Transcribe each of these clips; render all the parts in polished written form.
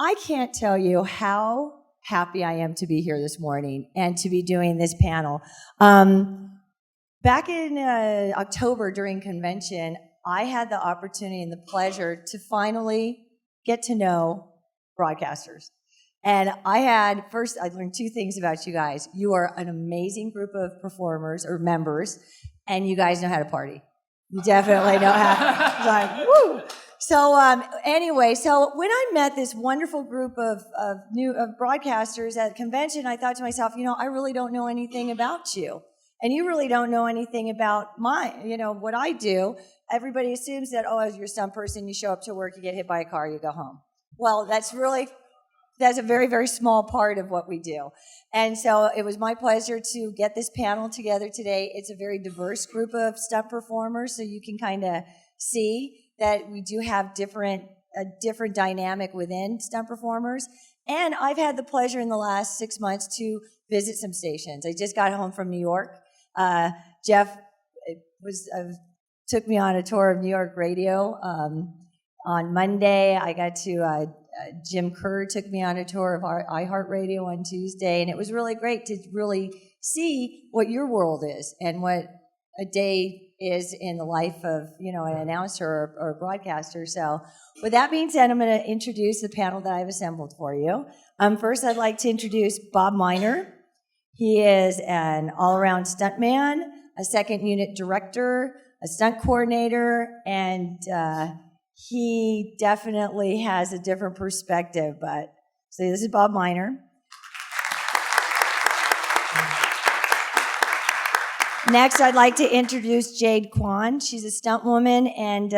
I can't tell you how happy I am to be here this morning and to be doing this panel. Back in October during convention, I had the opportunity and the pleasure to finally get to know broadcasters. And I learned two things about you guys. You are an amazing group of performers or members, and you guys know how to party. You definitely know how. It's like, woo! So anyway, so when I met this wonderful group of broadcasters at the convention, I thought to myself, I really don't know anything about you. And you really don't know anything about what I do. Everybody assumes that, as you're some person, you show up to work, you get hit by a car, you go home. Well, that's a very, very small part of what we do. And so it was my pleasure to get this panel together today. It's a very diverse group of stunt performers, so you can kind of see that we do have a different dynamic within stunt performers. And I've had the pleasure in the last 6 months to visit some stations. I just got home from New York. Jeff took me on a tour of New York radio. On Monday, I got to Jim Kerr took me on a tour of our iHeartRadio on Tuesday, and it was really great to really see what your world is and what a day is in the life of an announcer or a broadcaster. So with that being said, I'm going to introduce the panel that I've assembled for you. First, I'd like to introduce Bob Miner. He is an all-around stuntman, a second unit director, a stunt coordinator, and he definitely has a different perspective. So this is Bob Miner. Next, I'd like to introduce Jade Kwan. She's a stunt woman, and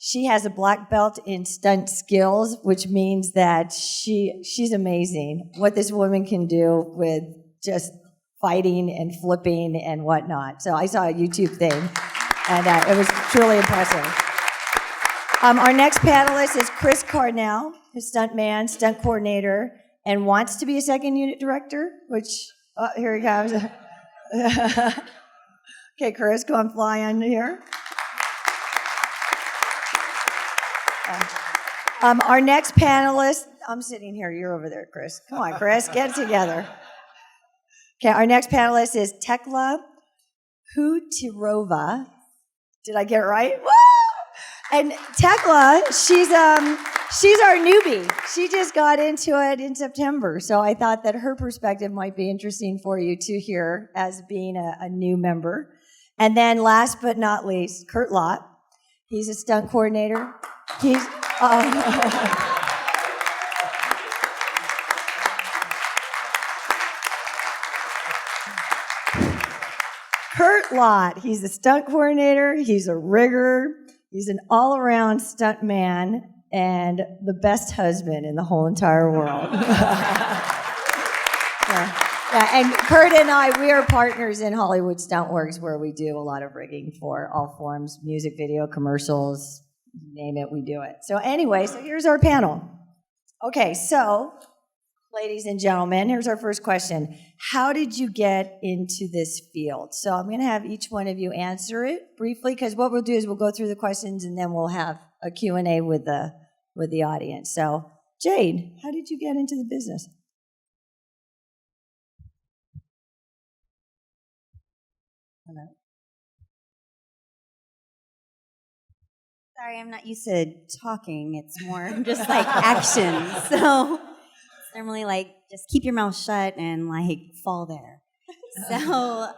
she has a black belt in stunt skills, which means that she's amazing. What this woman can do with just fighting and flipping and whatnot. So I saw a YouTube thing, and it was truly impressive. Our next panelist is Chris Carnell, who's stuntman, stunt coordinator, and wants to be a second unit director, here he comes. Okay, Chris, go and fly on here. Our next panelist, I'm sitting here, you're over there, Chris. Come on, Chris, get it together. Okay, our next panelist is Tekla Hutirova. Did I get it right? Woo! And Tekla, she's our newbie. She just got into it in September, so I thought that her perspective might be interesting for you to hear as being a new member. And then last but not least, Kurt Lott. He's a stunt coordinator. Kurt Lott, he's a stunt coordinator, he's a rigger, he's an all-around stunt man, and the best husband in the whole entire world. Yeah, and Kurt and I, we are partners in Hollywood Stunt Works, where we do a lot of rigging for all forms, music video, commercials, name it, we do it. So anyway, here's our panel. Okay, so ladies and gentlemen, here's our first question. How did you get into this field? So I'm going to have each one of you answer it briefly, because what we'll do is we'll go through the questions and then we'll have a Q&A with the audience. So Jade, how did you get into the business? Hello. Sorry, I'm not used to talking. It's more just like action. So it's normally like just keep your mouth shut and like fall there. So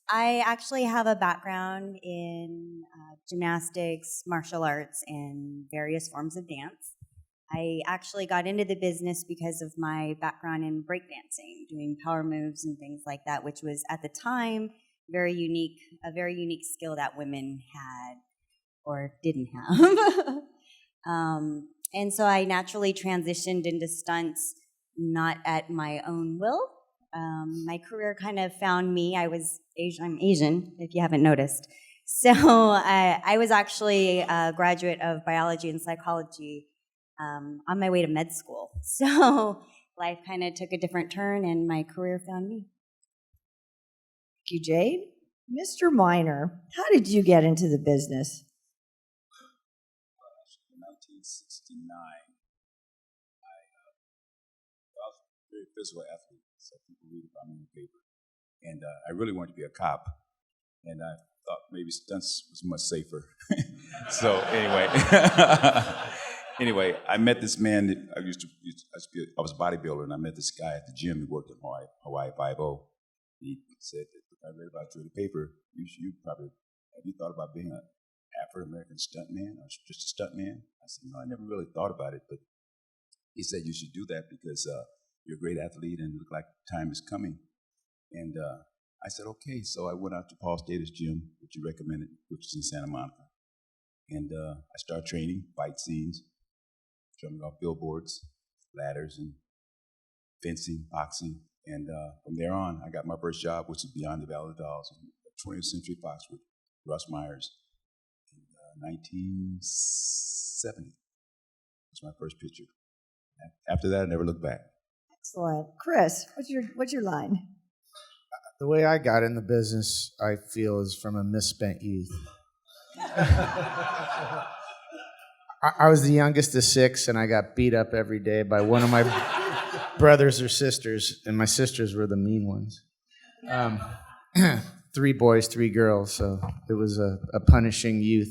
I actually have a background in gymnastics, martial arts, and various forms of dance. I actually got into the business because of my background in breakdancing, doing power moves and things like that, which was at the time a very unique skill that women had or didn't have. And so I naturally transitioned into stunts, not at my own will. My career kind of found me. I'm Asian, if you haven't noticed. So I was actually a graduate of biology and psychology on my way to med school. So life kind of took a different turn, and my career found me. Thank you, Jade. Mr. Miner, how did you get into the business? In 1969, very physical athlete, so people read about me in the paper. And I really wanted to be a cop, and I thought maybe stunts was much safer. So anyway, anyway, I met this man. That I was a bodybuilder, and I met this guy at the gym. He worked at Hawaii 5-0. He said, "I read about you in the paper. You probably have you thought about being an African-American stuntman or just a stuntman?" I said, "No, I never really thought about it." But he said, "You should do that because you're a great athlete and look like time is coming." And I said, "Okay." So I went out to Paul Stater's gym, which you recommended, which is in Santa Monica. And I started training, fight scenes, jumping off billboards, ladders, and fencing, boxing. And from there on, I got my first job, which is Beyond the Valley of the Dolls, 20th Century Fox with Russ Myers in 1970. That's my first picture. After that, I never looked back. Excellent. Chris, what's your line? The way I got in the business, I feel, is from a misspent youth. I was the youngest of 6, and I got beat up every day by one of my brothers or sisters, and my sisters were the mean ones. 3 boys, 3 girls, so it was a punishing youth.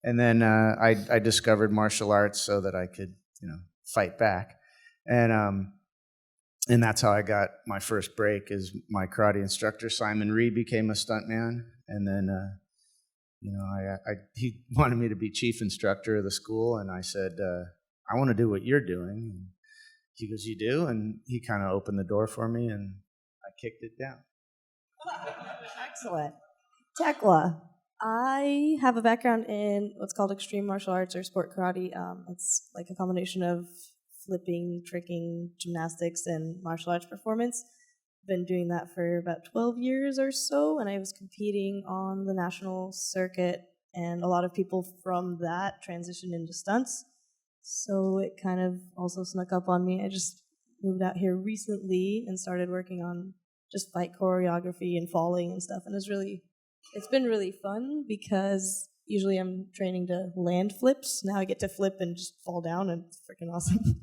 And then I discovered martial arts so that I could, fight back. And that's how I got my first break. Is my karate instructor Simon Reed became a stuntman, and then he wanted me to be chief instructor of the school, and I said, I want to do what you're doing. And he goes, "You do?" And he kind of opened the door for me, and I kicked it down. Excellent. Tekla. I have a background in what's called extreme martial arts or sport karate. It's like a combination of flipping, tricking, gymnastics, and martial arts performance. Been doing that for about 12 years or so, and I was competing on the national circuit, and a lot of people from that transitioned into stunts. So it kind of also snuck up on me. I just moved out here recently and started working on just fight choreography and falling and stuff, and it's been really fun because usually I'm training to land flips. Now I get to flip and just fall down, and it's freaking awesome.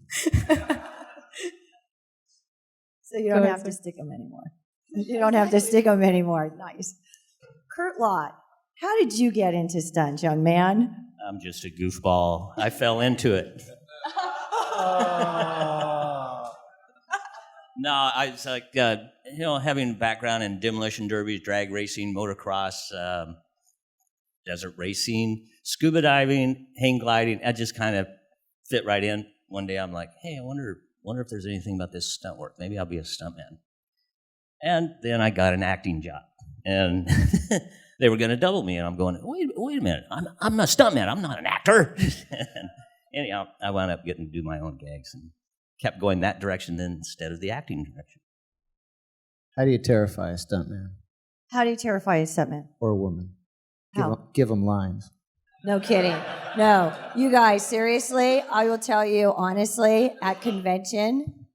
So you don't have to stick them anymore. You don't have to stick them anymore. Nice. Kurt Lott, how did you get into stunts, young man? I'm just a goofball. I fell into it. No, I was like, having a background in demolition derbies, drag racing, motocross, desert racing, scuba diving, hang gliding. I just kind of fit right in. One day I'm like, hey, I wonder if there's anything about this stunt work. Maybe I'll be a stuntman. And then I got an acting job, and they were going to double me. And I'm going, wait a minute, I'm a stuntman. I'm not an actor. And anyhow, I wound up getting to do my own gags and kept going that direction then instead of the acting direction. How do you terrify a stuntman How do you terrify a stuntman? or a woman? How? Give them lines. No kidding. No. You guys, seriously, I will tell you honestly, at convention,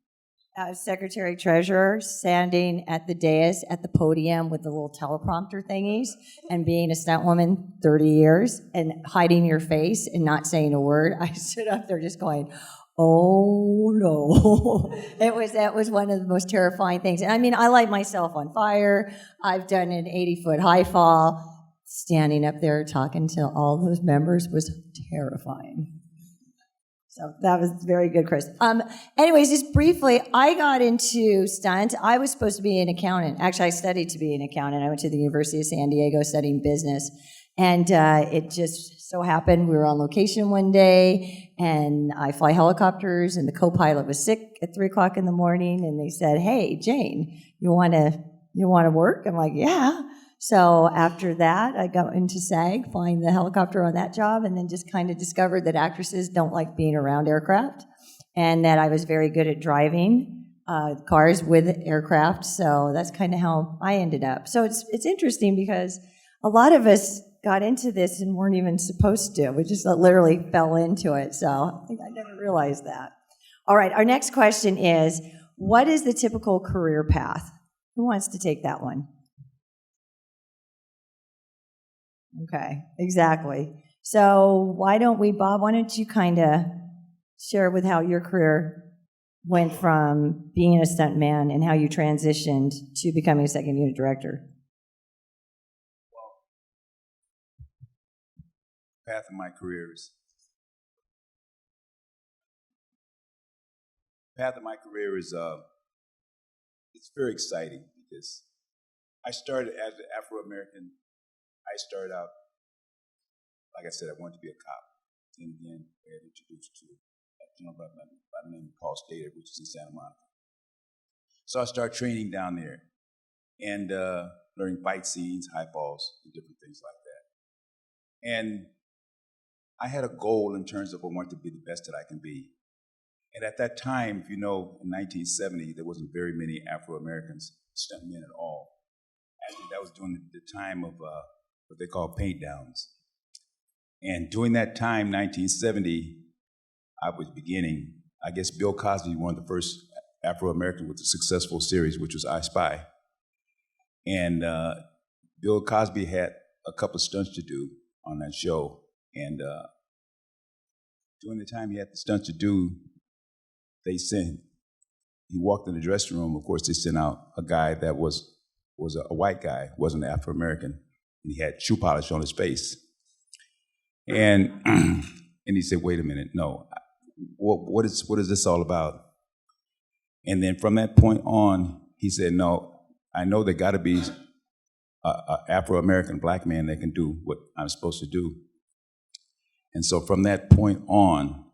as secretary treasurer, standing at the dais at the podium with the little teleprompter thingies and being a stunt woman 30 years and hiding your face and not saying a word, I stood up there just going, oh no. That was one of the most terrifying things. And I mean, I light myself on fire. I've done an 80-foot high fall. Standing up there talking to all those members was terrifying. So that was very good, Chris. Anyways, just briefly, I got into stunt. I was supposed to be an accountant. Actually, I studied to be an accountant. I went to the University of San Diego studying business. And it just so happened we were on location one day, and I fly helicopters, and the co-pilot was sick at 3 o'clock in the morning, and they said, hey, Jane, you want to work? I'm like, yeah. So after that, I got into SAG, flying the helicopter on that job, and then just kind of discovered that actresses don't like being around aircraft, and that I was very good at driving cars with aircraft. So that's kind of how I ended up. So it's interesting because a lot of us got into this and weren't even supposed to. We just literally fell into it. So I think I never realized that. All right, our next question is, what is the typical career path? Who wants to take that one? Okay, exactly. So why don't you kind of share with how your career went from being a stunt man and how you transitioned to becoming a second unit director. Path of my career is it's very exciting because I started as an Afro-American. I started out, like I said, I wanted to be a cop. And then I got introduced to a gentleman by the name of Paul Stater, which is in Santa Monica. So I started training down there and learning fight scenes, high falls, and different things like that. And I had a goal in terms of I wanted to be the best that I can be. And at that time, if you know, in 1970, there wasn't very many Afro-Americans stuntmen at all. Actually, that was during the time of what they call paint downs. And during that time, 1970, I was beginning, I guess Bill Cosby, one of the first Afro-Americans with a successful series, which was I Spy. And Bill Cosby had a couple of stunts to do on that show. And during the time he had the stunts to do, he walked in the dressing room, of course, they sent out a guy that was a white guy, wasn't Afro-American, and he had shoe polish on his face. And and he said, wait a minute, no, what is this all about? And then from that point on, he said, no, I know there got to be an Afro-American black man that can do what I'm supposed to do. And so from that point on,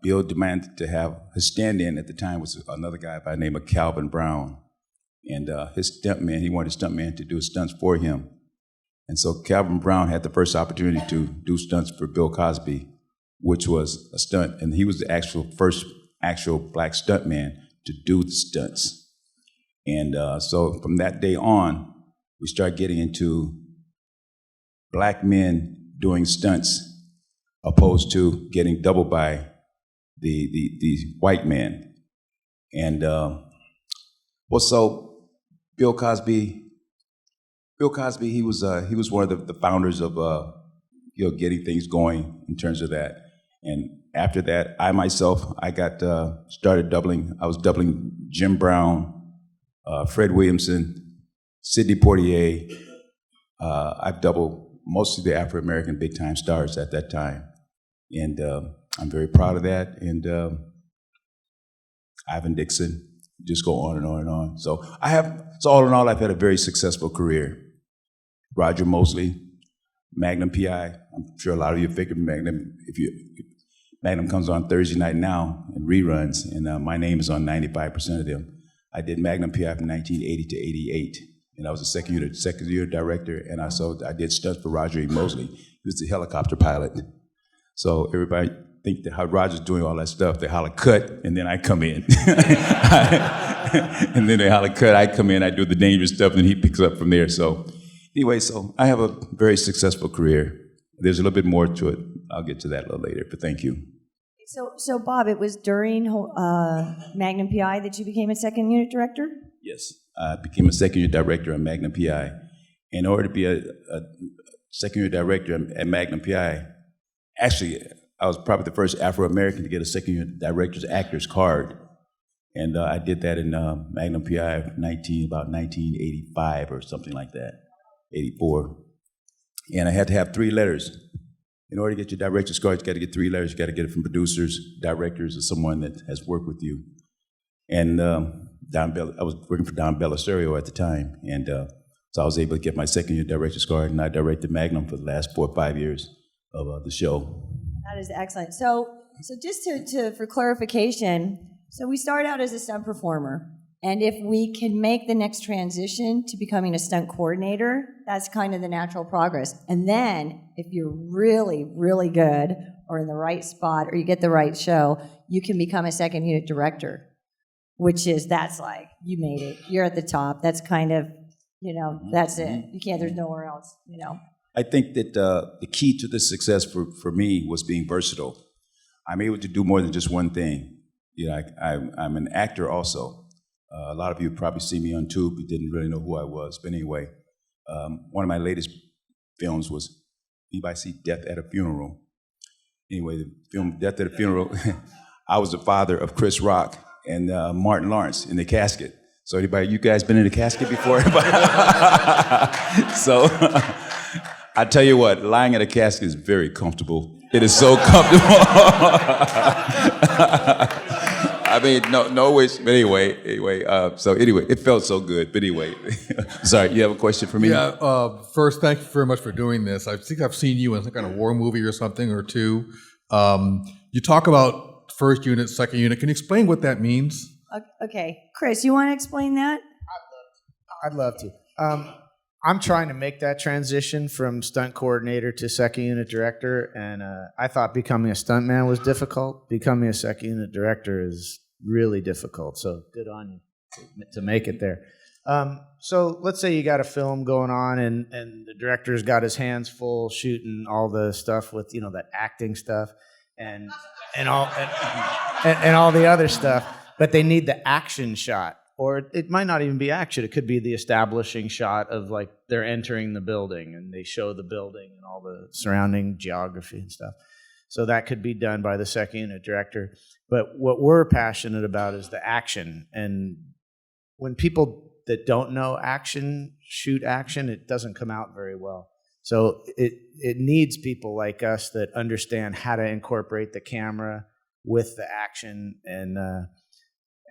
Bill demanded to have his stand-in at the time was another guy by the name of Calvin Brown. And his stuntman, he wanted his stuntman to do his stunts for him. And so Calvin Brown had the first opportunity to do stunts for Bill Cosby, which was a stunt. And he was the first actual black stuntman to do the stunts. And so from that day on, we started getting into black men doing stunts opposed to getting doubled by the white man. And so Bill Cosby, he was one of the founders of getting things going in terms of that. And after that, I myself, I got started doubling. I was doubling Jim Brown, Fred Williamson, Sidney Poitier. I've doubled most of the Afro-American big-time stars at that time. And I'm very proud of that. And Ivan Dixon, just go on and on and on. So all in all, I've had a very successful career. Roger Mosley, Magnum PI. I'm sure a lot of you figure Magnum, Magnum comes on Thursday night now in reruns, and my name is on 95% of them. I did Magnum PI from 1980 to 88, and I was a second year director, and I did stunts for Roger E. Mosley. He was the helicopter pilot. So everybody think that how Roger's doing all that stuff, they holler cut, and then I come in. And then they holler cut, I come in, I do the dangerous stuff, and he picks up from there. So anyway, so I have a very successful career. There's a little bit more to it. I'll get to that a little later, but thank you. So Bob, it was during Magnum PI that you became a second unit director? Yes, I became a second unit director at Magnum PI. In order to be a second unit director at Magnum PI, actually, I was probably the first Afro-American to get a second unit director's actor's card. And I did that in Magnum PI about 1985 or something like that, 84. And I had to have 3 letters. In order to get your director's card, you got to get 3 letters. You got to get it from producers, directors, or someone that has worked with you. And I was working for Don Bellisario at the time. And so I was able to get my second year director's card, and I directed Magnum for the last 4 or 5 years of the show. That is excellent. So just for clarification, so we start out as a stunt performer, and if we can make the next transition to becoming a stunt coordinator, that's kind of the natural progress. And then if you're really, really good or in the right spot or you get the right show, you can become a second unit director, that's like, you made it. You're at the top. That's kind of, that's it. There's nowhere else, I think that the key to this success for me was being versatile. I'm able to do more than just one thing. I'm an actor also. A lot of you probably see me on Tube. You didn't really know who I was. But anyway, one of my latest films was, anybody see Death at a Funeral? Anyway, the film Death at a Funeral, I was the father of Chris Rock and Martin Lawrence in the casket. So you guys been in a casket before? So I tell you what, lying in a casket is very comfortable. It is so comfortable. I mean, no wish, but anyway, it felt so good. But anyway, sorry, you have a question for me? Yeah, first, thank you very much for doing this. I think I've seen you in some kind of war movie or something or two. You talk about first unit, second unit. Can you explain what that means? Okay, Chris, you want to explain that? I'd love to. I'm trying to make that transition from stunt coordinator to second unit director, and I thought becoming a stuntman was difficult. Becoming a second unit director is really difficult, so good on you to make it there. So let's say you got a film going on, and the director's got his hands full shooting all the stuff with, that acting stuff and all the other stuff, but they need the action shot. Or it might not even be action. It could be the establishing shot of like they're entering the building and they show the building and all the surrounding geography and stuff. So that could be done by the second unit director. But what we're passionate about is the action. And when people that don't know action shoot action, it doesn't come out very well. So it needs people like us that understand how to incorporate the camera with the action.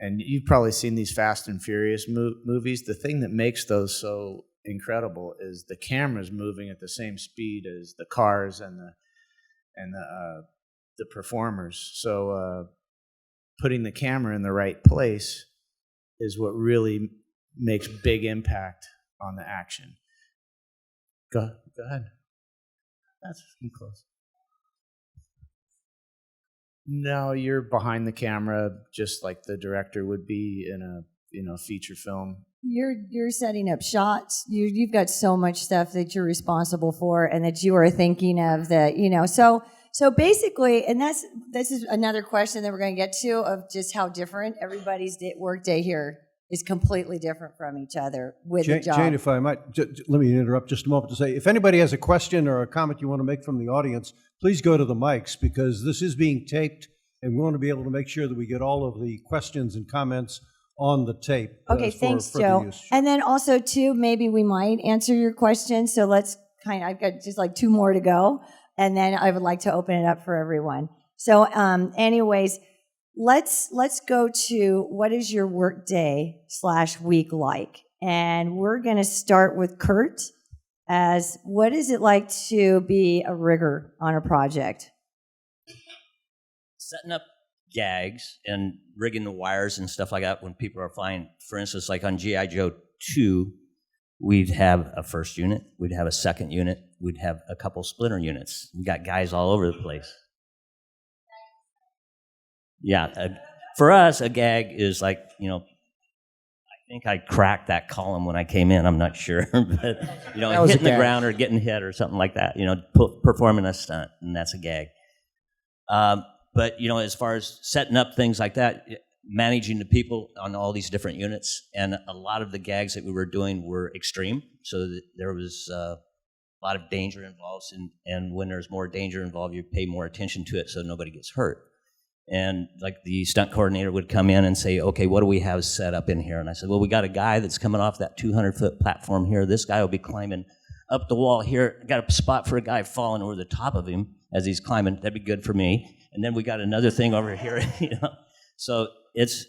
And you've probably seen these Fast and Furious movies. The thing that makes those so incredible is the camera's moving at the same speed as the cars and the performers. So putting the camera in the right place is what really makes big impact on the action. Go ahead. That's close. No, you're behind the camera, just like the director would be in a feature film. You're setting up shots. You've got so much stuff that you're responsible for, and that you are thinking of. That So basically, and this is another question that we're going to get to, of just how different everybody's work day here is. Completely different from each other with the job. Jane, if I might, let me interrupt just a moment to say, if anybody has a question or a comment you want to make from the audience, please go to the mics, because this is being taped, and we want to be able to make sure that we get all of the questions and comments on the tape. Okay, thanks, Joe. And then also, too, maybe we might answer your question. So I've got just like 2 more to go, and then I would like to open it up for everyone. So anyways, let's go to, what is your work day / week like? And we're going to start with Kurt. What is it like to be a rigger on a project? Setting up gags and rigging the wires and stuff like that when people are flying. For instance, like on G.I. Joe 2, we'd have a first unit, we'd have a second unit, we'd have a couple splinter units. We got guys all over the place. Yeah, for us, a gag is like, I think I cracked that column when I came in. I'm not sure, but hitting the ground or getting hit or something like that. Performing a stunt, and that's a gag. But as far as setting up things like that, managing the people on all these different units, and a lot of the gags that we were doing were extreme, so that there was a lot of danger involved. And when there's more danger involved, you pay more attention to it so nobody gets hurt. And like the stunt coordinator would come in and say, okay, what do we have set up in here? And I said, well, we got a guy that's coming off that 200-foot platform here. This guy will be climbing up the wall here. Got a spot for a guy falling over the top of him as he's climbing. That'd be good for me. And then we got another thing over here. So it's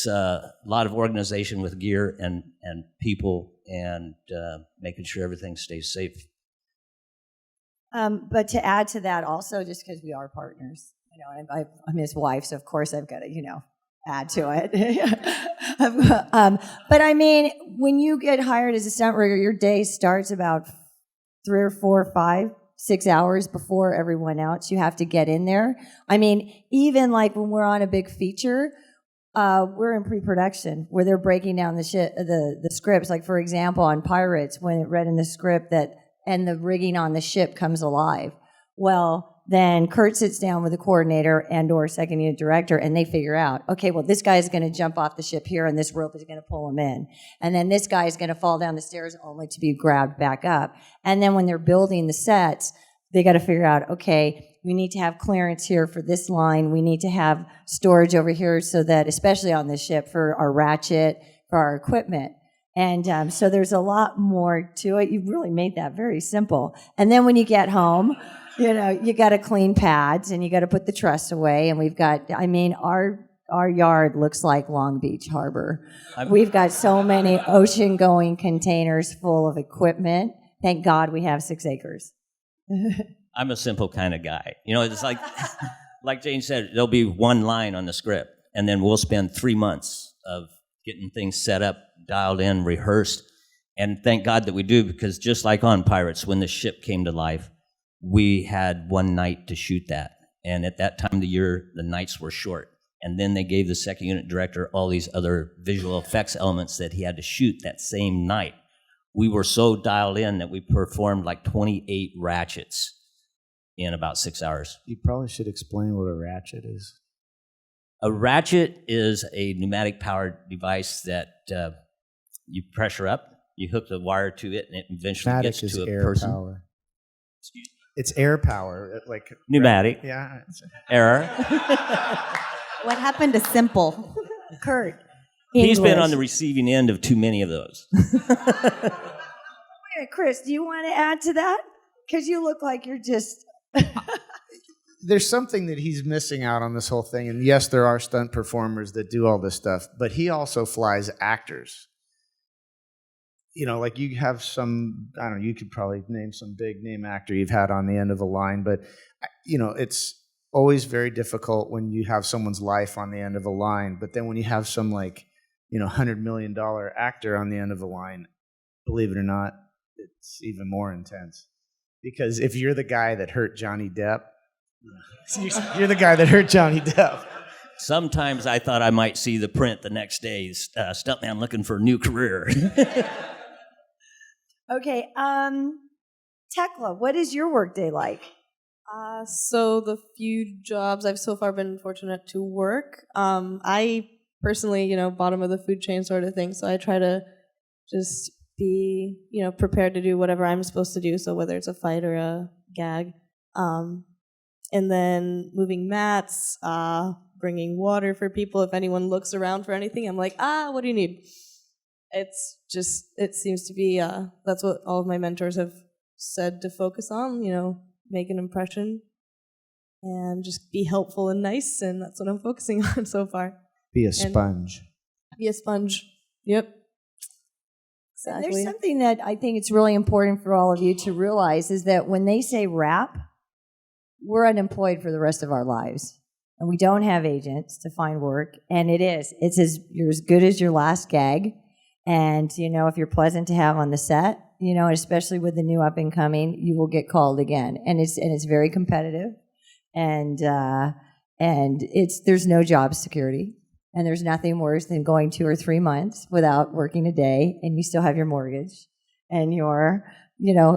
a lot of organization with gear and people, and making sure everything stays safe. But to add to that also, just because we are partners, and I'm his wife, so of course I've got to, add to it. But I mean, when you get hired as a stunt rigger, your day starts about 3 or 4 or 5, 6 hours before everyone else. You have to get in there. I mean, even like when we're on a big feature, we're in pre-production where they're breaking down the scripts. Like, for example, on Pirates, when it read in the script and the rigging on the ship comes alive. Well, then Kurt sits down with the coordinator and or second unit director, and they figure out, okay, well, this guy is going to jump off the ship here, and this rope is going to pull him in. And then this guy is going to fall down the stairs only to be grabbed back up. And then when they're building the sets, they got to figure out, okay, we need to have clearance here for this line. We need to have storage over here so that, especially on this ship, for our ratchet, for our equipment. And so there's a lot more to it. You really made that very simple. And then when you get home, you got to clean pads and you got to put the truss away. And we've got, our yard looks like Long Beach Harbor. We've got so many ocean-going containers full of equipment. Thank God we have 6 acres. I'm a simple kind of guy. It's like Jane said, there'll be one line on the script, and then we'll spend 3 months of getting things set up, dialed in, rehearsed. And thank God that we do, because just like on Pirates, when the ship came to life, we had one night to shoot that. And at that time of the year, the nights were short. And then they gave the second unit director all these other visual effects elements that he had to shoot that same night. We were so dialed in that we performed like 28 ratchets in about 6 hours. You probably should explain what a ratchet is. A ratchet is a pneumatic-powered device that you pressure up, you hook the wire to it, and it eventually Pneumatic gets to a air person. Power. Excuse me. It's air power, like Pneumatic. Yeah. Error. What happened to simple? Kurt. He's been English. on the receiving end of too many of those. Chris, do you want to add to that? Because you look like you're just... There's something that he's missing out on this whole thing. And yes, there are stunt performers that do all this stuff, but he also flies actors. Like you have some, I don't know, you could probably name some big name actor you've had on the end of a line, but, it's always very difficult when you have someone's life on the end of a line. But then when you have some $100 million actor on the end of a line, believe it or not, it's even more intense. Because if you're the guy that hurt Johnny Depp, you're the guy that hurt Johnny Depp. Sometimes I thought I might see the print the next day, stuntman looking for a new career. Okay, Tekla, what is your workday like? So the few jobs I've so far been fortunate to work, I personally, bottom of the food chain sort of thing. So I try to just be, prepared to do whatever I'm supposed to do. So whether it's a fight or a gag, and then moving mats, bringing water for people. If anyone looks around for anything, I'm like, what do you need? It seems to be, that's what all of my mentors have said to focus on, make an impression and just be helpful and nice. And that's what I'm focusing on so far. Be a sponge. Be a sponge. Yep. And Exactly. there's something that I think it's really important for all of you to realize is that when they say wrap, we're unemployed for the rest of our lives. And we don't have agents to find work. And you're as good as your last gag. And, if you're pleasant to have on the set, especially with the new up and coming, you will get called again. And it's very competitive. And there's no job security. And there's nothing worse than going 2 or 3 months without working a day, and you still have your mortgage and your,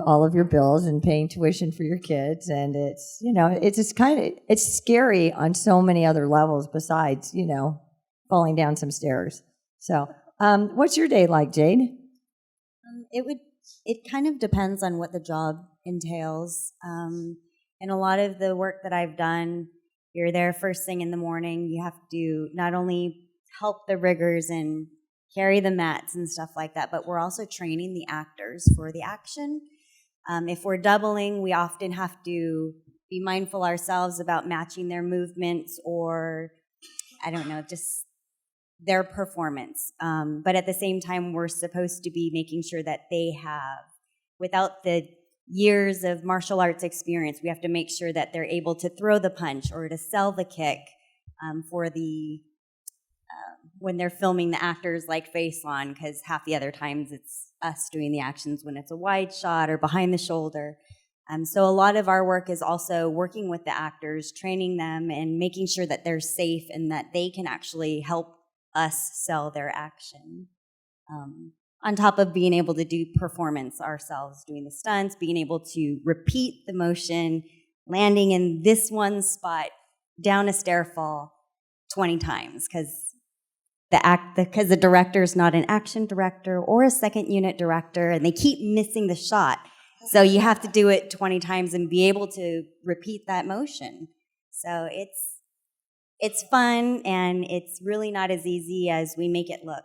all of your bills and paying tuition for your kids. And it's, it's scary on so many other levels besides, falling down some stairs. So, what's your day like, Jade? It kind of depends on what the job entails. And a lot of the work that I've done, you're there first thing in the morning. You have to not only help the riggers and carry the mats and stuff like that, but we're also training the actors for the action. If we're doubling, we often have to be mindful ourselves about matching their movements or, just their performance. But at the same time, we're supposed to be making sure that they have, without the years of martial arts experience, we have to make sure that they're able to throw the punch or to sell the kick for the when they're filming the actors like face on, because half the other times it's us doing the actions when it's a wide shot or behind the shoulder. So a lot of our work is also working with the actors, training them and making sure that they're safe and that they can actually help us sell their action. On top of being able to do performance ourselves, doing the stunts, being able to repeat the motion, landing in this one spot, down a stairfall 20 times, because the director is not an action director or a second unit director, and they keep missing the shot. So you have to do it 20 times and be able to repeat that motion. So it's fun, and it's really not as easy as we make it look.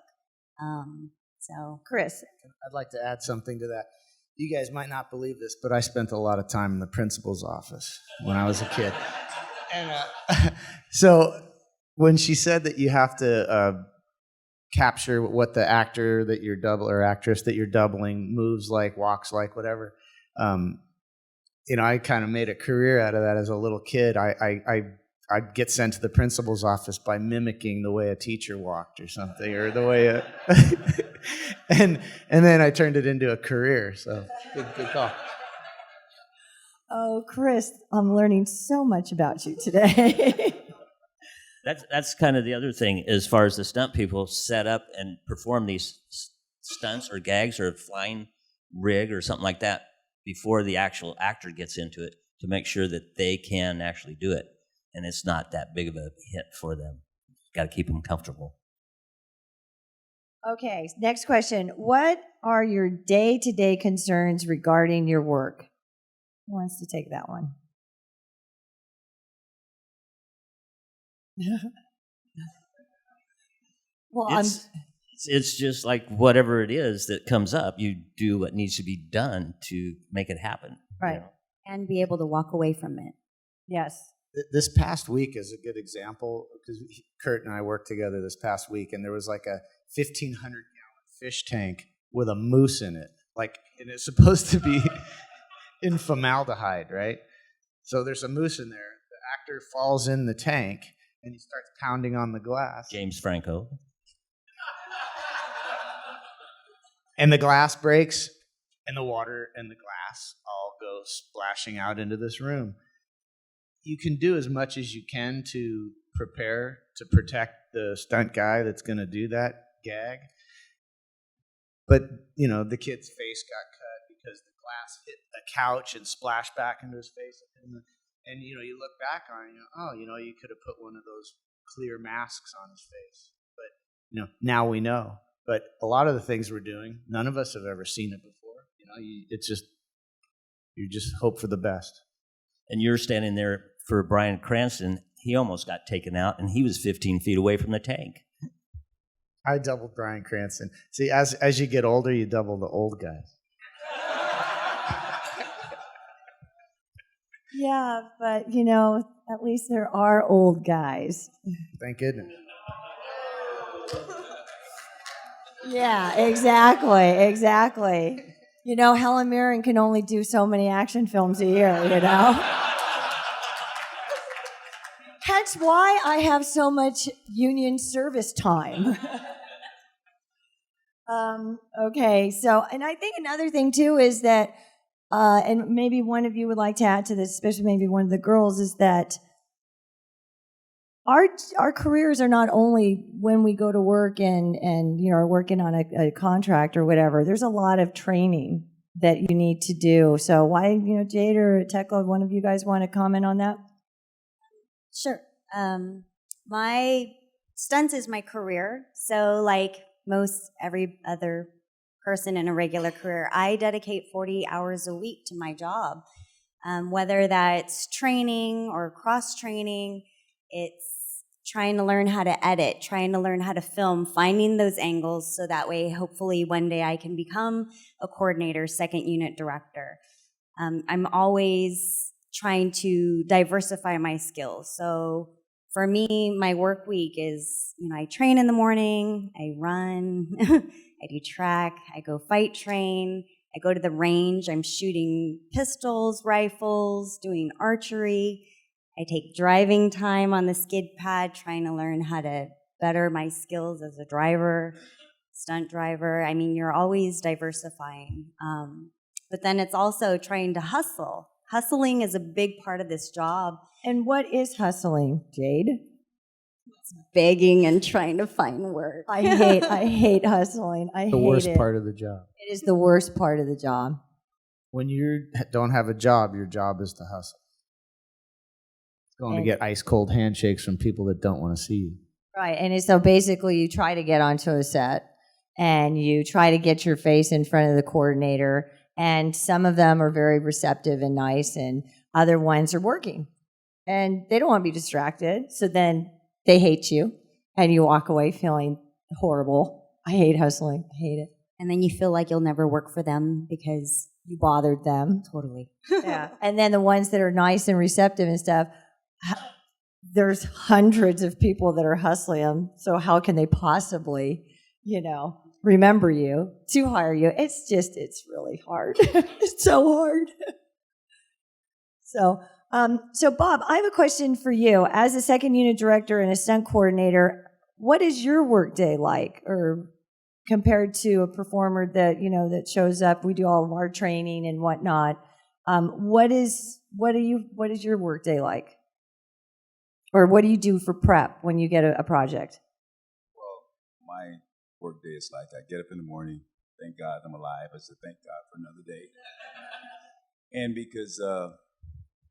Chris. I'd like to add something to that. You guys might not believe this, but I spent a lot of time in the principal's office when I was a kid. And so when she said that you have to capture what the actor that you're or actress that you're doubling moves like, walks like, whatever, I kind of made a career out of that as a little kid. I'd get sent to the principal's office by mimicking the way a teacher walked or something, or the way and then I turned it into a career. So good call. Oh, Chris, I'm learning so much about you today. That's kind of the other thing as far as the stunt people set up and perform these stunts or gags or a flying rig or something like that before the actual actor gets into it, to make sure that they can actually do it. And it's not that big of a hit for them. Got to keep them comfortable. Okay, next question. What are your day-to-day concerns regarding your work? Who wants to take that one? Well, It's just like whatever it is that comes up, you do what needs to be done to make it happen. Right. And be able to walk away from it. Yes. This past week is a good example, because Kurt and I worked together this past week, and there was like a 1,500-gallon fish tank with a moose in it. And it's supposed to be in formaldehyde, right? So there's a moose in there. The actor falls in the tank, and he starts pounding on the glass. James Franco. And the glass breaks, and the water and the glass all go splashing out into this room. You can do as much as you can to prepare to protect the stunt guy that's going to do that gag. But, the kid's face got cut because the glass hit a couch and splashed back into his face. And you look back on it, you could have put one of those clear masks on his face. But, now we know. But a lot of the things we're doing, none of us have ever seen it before. You just hope for the best. And you're standing there for Bryan Cranston. He almost got taken out, and he was 15 feet away from the tank. I doubled Bryan Cranston. See, as you get older, you double the old guys. Yeah, but, at least there are old guys. Thank goodness. Yeah, exactly. Helen Mirren can only do so many action films a year, Hence why I have so much union service time. Okay, so, and I think another thing, too, is that, and maybe one of you would like to add to this, especially maybe one of the girls, is that our careers are not only when we go to work and are working on a contract or whatever. There's a lot of training that you need to do. So why, Jade or Tekla, one of you guys want to comment on that? Sure. My stunts is my career. So like most every other person in a regular career, I dedicate 40 hours a week to my job. Whether that's training or cross-training, it's trying to learn how to edit, trying to learn how to film, finding those angles so that way, hopefully, one day I can become a coordinator, second unit director. I'm always trying to diversify my skills. So for me, my work week is, I train in the morning, I run, I do track, I go fight train, I go to the range, I'm shooting pistols, rifles, doing archery. I take driving time on the skid pad, trying to learn how to better my skills as a driver, stunt driver. I mean, you're always diversifying. But then it's also trying to hustle. Hustling is a big part of this job. And what is hustling, Jade? It's begging and trying to find work. I hate hustling. I hate it. The worst part of the job. It is the worst part of the job. When you don't have a job, your job is to hustle. Going to get ice cold handshakes from people that don't want to see you. Right, and so basically you try to get onto a set and you try to get your face in front of the coordinator And some of them are very receptive and nice, and other ones are working. And they don't want to be distracted. So then they hate you, and you walk away feeling horrible. I hate hustling. I hate it. And then you feel like you'll never work for them because You bothered them. totally. Yeah. And then the ones that are nice and receptive and stuff, there's hundreds of people that are hustling them. So how can they possibly, remember you to hire you? It's really hard. It's so hard. So Bob, I have a question for you. As a second unit director and a stunt coordinator, what is your workday like, or compared to a performer that that shows up? We do all of our training and whatnot. What is your workday like, or what do you do for prep when you get a project? Well, my work day is like I get up in the morning, thank God I'm alive. I said, thank God for another day. And because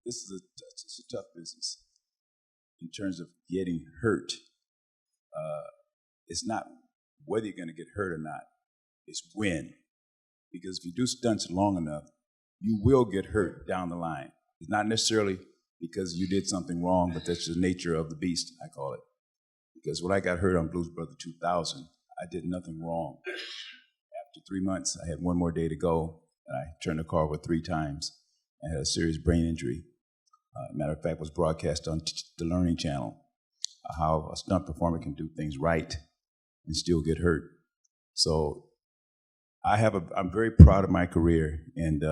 this is a tough business in terms of getting hurt. It's not whether you're going to get hurt or not, it's when. Because if you do stunts long enough, you will get hurt down the line. It's not necessarily because you did something wrong, but that's the nature of the beast, I call it. Because when I got hurt on Blues Brother 2000, I did nothing wrong. After 3 months, I had one more day to go, and I turned the car over 3 times. I had a serious brain injury. Matter of fact, it was broadcast on the Learning Channel, how a stunt performer can do things right and still get hurt. So I'm very proud of my career, and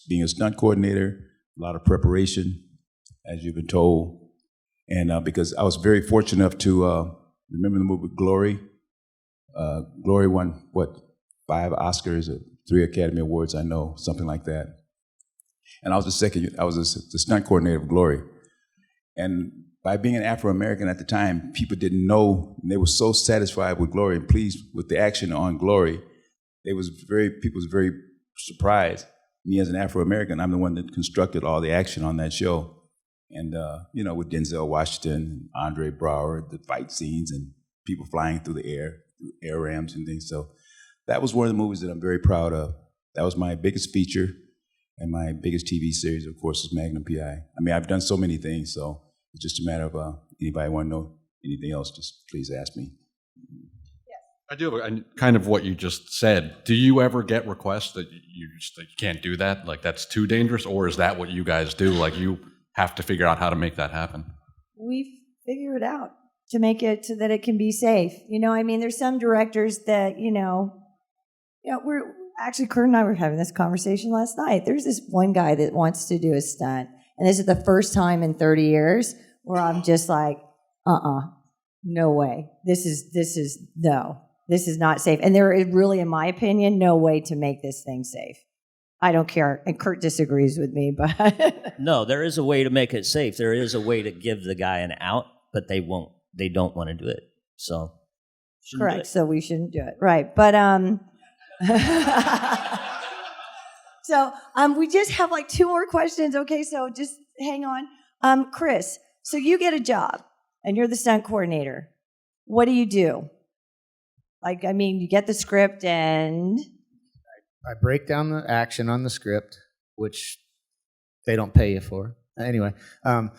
being a stunt coordinator, a lot of preparation, as you've been told, and because I was very fortunate enough to remember the movie Glory. Glory won 5 Oscars, 3 Academy Awards, I know, something like that. And I was the stunt coordinator of Glory, and by being an Afro-American at the time, people didn't know, and they were so satisfied with Glory and pleased with the action on Glory. People was very surprised. Me as an Afro-American, I'm the one that constructed all the action on that show. And, with Denzel Washington, Andre Braugher, the fight scenes and people flying through the air ramps and things. So that was one of the movies that I'm very proud of. That was my biggest feature, and my biggest TV series, of course, is Magnum P.I. I mean, I've done so many things, so it's just a matter of anybody want to know anything else, just please ask me. I do, and kind of what you just said. Do you ever get requests that you can't do that? Like, that's too dangerous? Or is that what you guys do? Like, you have to figure out how to make that happen? We figure it out to make it so that it can be safe. There's some directors that, we're actually, Kurt and I were having this conversation last night. There's this one guy that wants to do a stunt, and this is the first time in 30 years where I'm just like, no way. This is not safe. And there is really, in my opinion, no way to make this thing safe. I don't care. And Kurt disagrees with me, but No, there is a way to make it safe. There is a way to give the guy an out, but they won't. They don't want to do it. So correct. So we shouldn't do it. Right. But so we just have like 2 more questions. Okay, so just hang on. Chris, so you get a job and you're the stunt coordinator. What do you do? You get the script and I break down the action on the script, which they don't pay you for. Anyway, and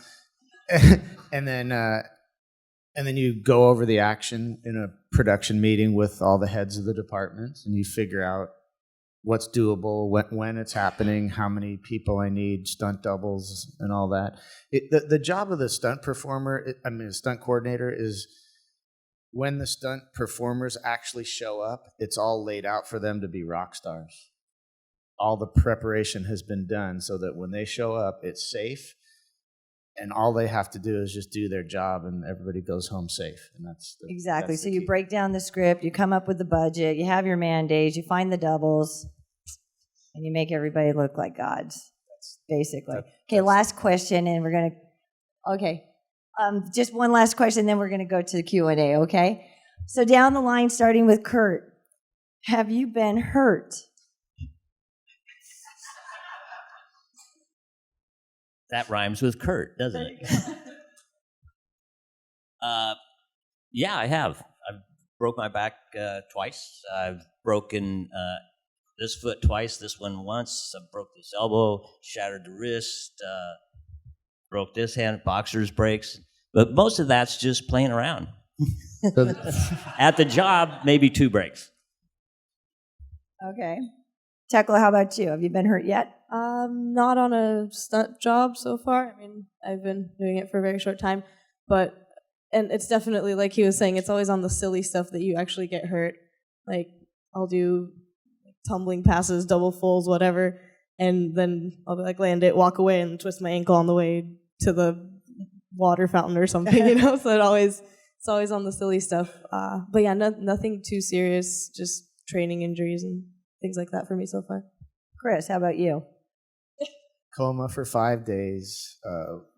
then you go over the action in a production meeting with all the heads of the departments, and you figure out what's doable, when it's happening, how many people I need, stunt doubles, and all that. The job of the stunt performer, stunt coordinator, is when the stunt performers actually show up, it's all laid out for them to be rock stars. All the preparation has been done so that when they show up, it's safe, and all they have to do is just do their job, and everybody goes home safe. And exactly. That's So the you key. break down the script, you come up with the budget, you have your mandates, you find the doubles, and you make everybody look like gods, basically. Okay, last question, and we're going to, okay. Just one last question, then we're going to go to the Q&A, okay? So down the line, starting with Kurt, have you been hurt? that rhymes with Kurt, doesn't it? Yeah, I have. I've broke my back twice. I've broken this foot twice, this one once. I broke this elbow, shattered the wrist, broke this hand, boxer's breaks. But most of that's just playing around. At the job, maybe 2 breaks. Okay. Tekla, how about you? Have you been hurt yet? Not on a stunt job so far. I mean, I've been doing it for a very short time, and it's definitely, like he was saying, it's always on the silly stuff that you actually get hurt. Like, I'll do tumbling passes, double fulls, whatever, and then I'll be like, land it, walk away, and twist my ankle on the way to the water fountain or something, you know? So it's always on the silly stuff. But yeah, nothing too serious, just training injuries and things like that for me so far. Chris, how about you? Coma for 5 days,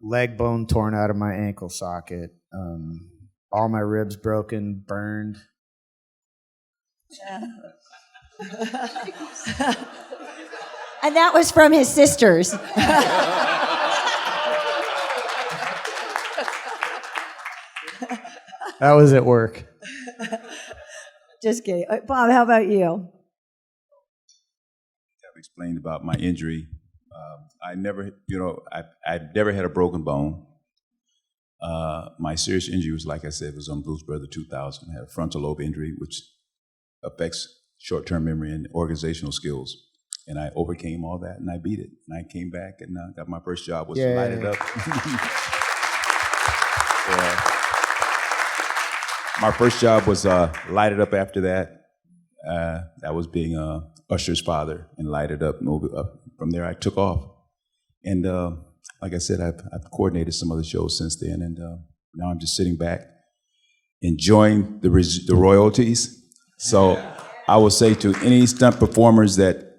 leg bone torn out of my ankle socket, all my ribs broken, burned. Yeah. And that was from his sisters. That was at work. Just kidding. Bob, how about you? I've explained about my injury. I never, I've never had a broken bone. My serious injury was, like I said, was on Blues Brother 2000. I had a frontal lobe injury, which affects short-term memory and organizational skills. And I overcame all that, and I beat it. And I came back and got my first job, was to light it up. My first job was light it up after that. That was being Usher's father, and light it up. And from there, I took off. And like I said, I've coordinated some other shows since then, and now I'm just sitting back, enjoying the royalties. So I will say to any stunt performers that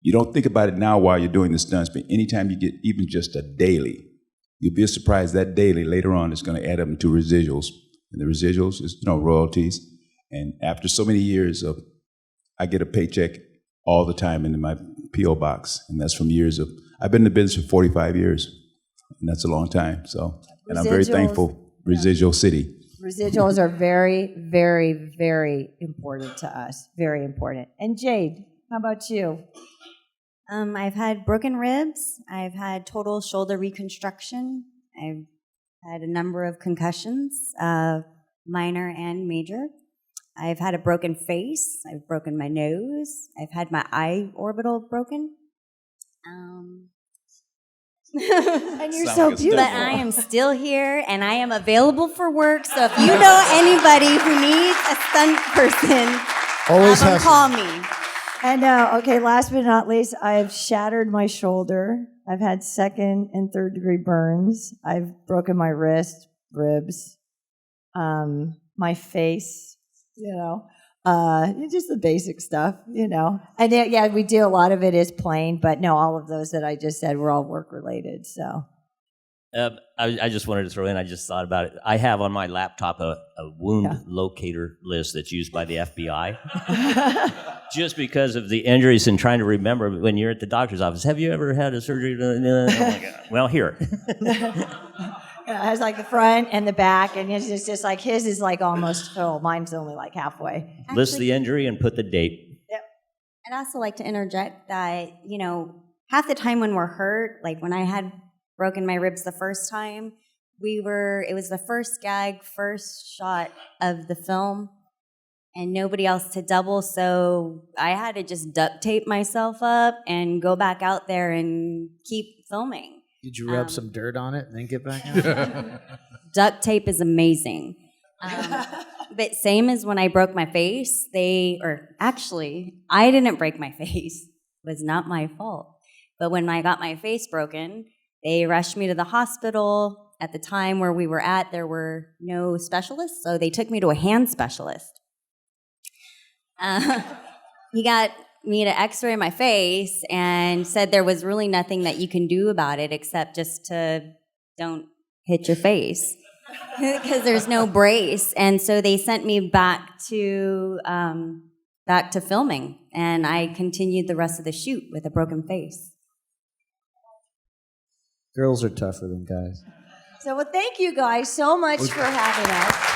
you don't think about it now while you're doing the stunts, but anytime you get even just a daily, you'll be surprised that daily later on is going to add up into residuals. And the residuals is, royalties. And after so many years of, I get a paycheck all the time into my P.O. box. And that's from years of, I've been in the business for 45 years. And that's a long time. So, and I'm very thankful, Residual City. Residuals are very, very, very important to us. Very important. And Jade, how about you? I've had broken ribs. I've had total shoulder reconstruction. I've had a number of concussions, minor and major. I've had a broken face. I've broken my nose. I've had my eye orbital broken. And you're so beautiful. But I am still here, and I am available for work. So if you know anybody who needs a stunt person, call me. And okay, last but not least, I've shattered my shoulder. I've had 2nd and 3rd degree burns. I've broken my wrist, ribs, my face, just the basic stuff, And yeah, we do, a lot of it is plain, but no, all of those that I just said were all work related, so. I just wanted to throw in, I just thought about it. I have on my laptop a wound locator list that's used by the FBI. Just because of the injuries and trying to remember when you're at the doctor's office. Have you ever had a surgery? Oh my God. Well, here. It has like the front and the back, and it's just like his is like almost full. Mine's only like halfway. List the injury and put the date. Yep. I'd also like to interject that, half the time when we're hurt, like when I had broken my ribs the first time, it was the first gag, first shot of the film, and nobody else to double, so I had to just duct tape myself up and go back out there and keep filming. Did you rub some dirt on it and then get back out? Duct tape is amazing. But same as when I broke my face, I didn't break my face. It was not my fault. But when I got my face broken, they rushed me to the hospital. At the time where we were at, there were no specialists, so they took me to a hand specialist. He got me to x-ray my face and said there was really nothing that you can do about it except just to don't hit your face because there's no brace. And so they sent me back to filming, and I continued the rest of the shoot with a broken face. Girls are tougher than guys. So, well, thank you guys so much for having us.